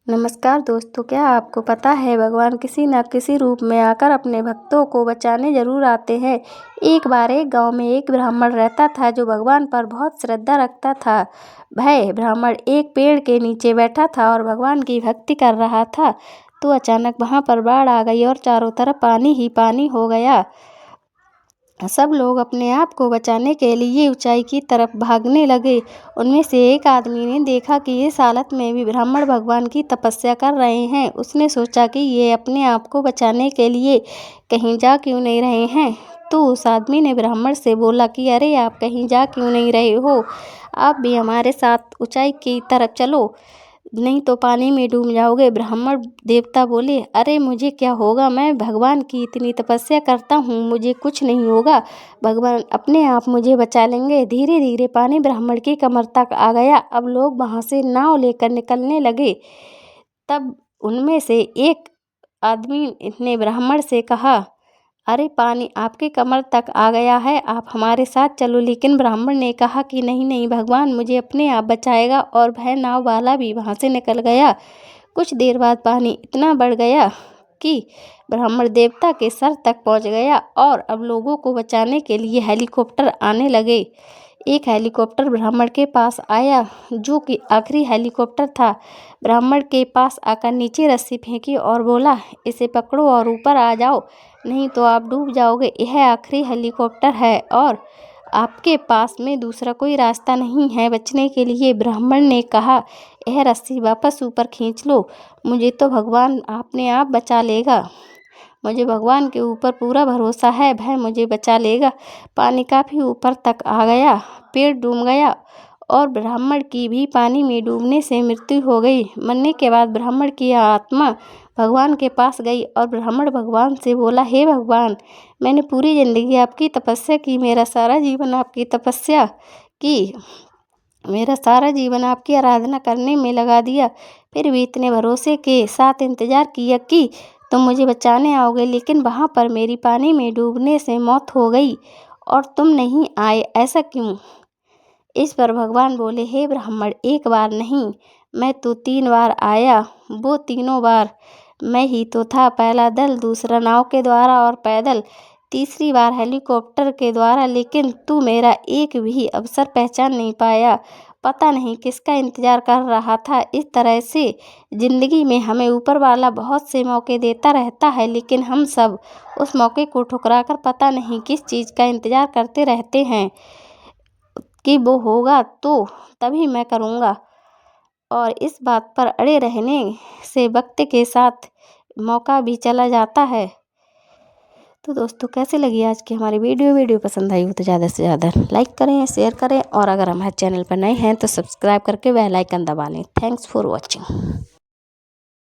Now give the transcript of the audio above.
नमस्कार दोस्तों, क्या आपको पता है भगवान किसी न किसी रूप में आकर अपने भक्तों को बचाने जरूर आते हैं। एक बार एक गांव में एक ब्राह्मण रहता था जो भगवान पर बहुत श्रद्धा रखता था। वह ब्राह्मण एक पेड़ के नीचे बैठा था और भगवान की भक्ति कर रहा था। तो अचानक वहां पर बाढ़ आ गई और चारों तरफ पानी ही पानी हो गया। सब लोग अपने आप को बचाने के लिए ऊंचाई की तरफ भागने लगे। उनमें से एक आदमी ने देखा कि इस हालत में भी ब्राह्मण भगवान की तपस्या कर रहे हैं। उसने सोचा कि ये अपने आप को बचाने के लिए कहीं जा क्यों नहीं रहे हैं। तो उस आदमी ने ब्राह्मण से बोला कि अरे, आप कहीं जा क्यों नहीं रहे हो, आप भी हमारे साथ ऊंचाई की तरफ चलो, नहीं तो पानी में डूब जाओगे। ब्राह्मण देवता बोले, अरे मुझे क्या होगा, मैं भगवान की इतनी तपस्या करता हूँ, मुझे कुछ नहीं होगा, भगवान अपने आप मुझे बचा लेंगे। धीरे धीरे पानी ब्राह्मण की कमर तक आ गया। अब लोग वहाँ से नाव लेकर निकलने लगे। तब उनमें से एक आदमी ने ब्राह्मण से कहा, अरे, पानी आपके कमर तक आ गया है, आप हमारे साथ चलो। लेकिन ब्राह्मण ने कहा कि नहीं नहीं, भगवान मुझे अपने आप बचाएगा। और वह नाव वाला भी वहाँ से निकल गया। कुछ देर बाद पानी इतना बढ़ गया कि ब्राह्मण देवता के सर तक पहुँच गया। और अब लोगों को बचाने के लिए हेलीकॉप्टर आने लगे। एक हेलीकॉप्टर ब्राह्मण के पास आया, जो कि आखिरी हेलीकॉप्टर था। ब्राह्मण के पास आकर नीचे रस्सी फेंकी और बोला, इसे पकड़ो और ऊपर आ जाओ, नहीं तो आप डूब जाओगे। यह आखिरी हेलीकॉप्टर है और आपके पास में दूसरा कोई रास्ता नहीं है बचने के लिए। ब्राह्मण ने कहा, यह रस्सी वापस ऊपर खींच लो, मुझे तो भगवान अपने आप बचा लेगा। मुझे भगवान के ऊपर पूरा भरोसा है, वह मुझे बचा लेगा। पानी काफ़ी ऊपर तक आ गया, पेड़ डूब गया और ब्राह्मण की भी पानी में डूबने से मृत्यु हो गई। मरने के बाद ब्राह्मण की आत्मा भगवान के पास गई और ब्राह्मण भगवान से बोला, हे भगवान, मैंने पूरी ज़िंदगी आपकी तपस्या की, मेरा सारा जीवन आपकी तपस्या की, मेरा सारा जीवन आपकी आराधना करने में लगा दिया। फिर भी इतने भरोसे के साथ इंतज़ार किया कि तुम मुझे बचाने आओगे, लेकिन वहाँ पर मेरी पानी में डूबने से मौत हो गई और तुम नहीं आए, ऐसा क्यों? इस पर भगवान बोले, हे ब्राह्मण, एक बार नहीं, मैं तो 3 बार आया। वो तीनों बार मैं ही तो था। पहला दल, दूसरा नाव के द्वारा और पैदल, तीसरी बार हेलीकॉप्टर के द्वारा। लेकिन तू मेरा एक भी अवसर पहचान नहीं पाया। पता नहीं किसका इंतजार कर रहा था। इस तरह से जिंदगी में हमें ऊपर वाला बहुत से मौके देता रहता है, लेकिन हम सब उस मौके को ठुकराकर पता नहीं किस चीज़ का इंतजार करते रहते हैं कि वो होगा तो तभी मैं करूँगा। और इस बात पर अड़े रहने से वक्त के साथ मौका भी चला जाता है। तो दोस्तों, कैसे लगी आज की हमारी वीडियो पसंद आई हो तो ज़्यादा से ज़्यादा लाइक करें, शेयर करें और अगर हमारे चैनल पर नए हैं तो सब्सक्राइब करके बेल आइकन दबा लें। Thanks for watching.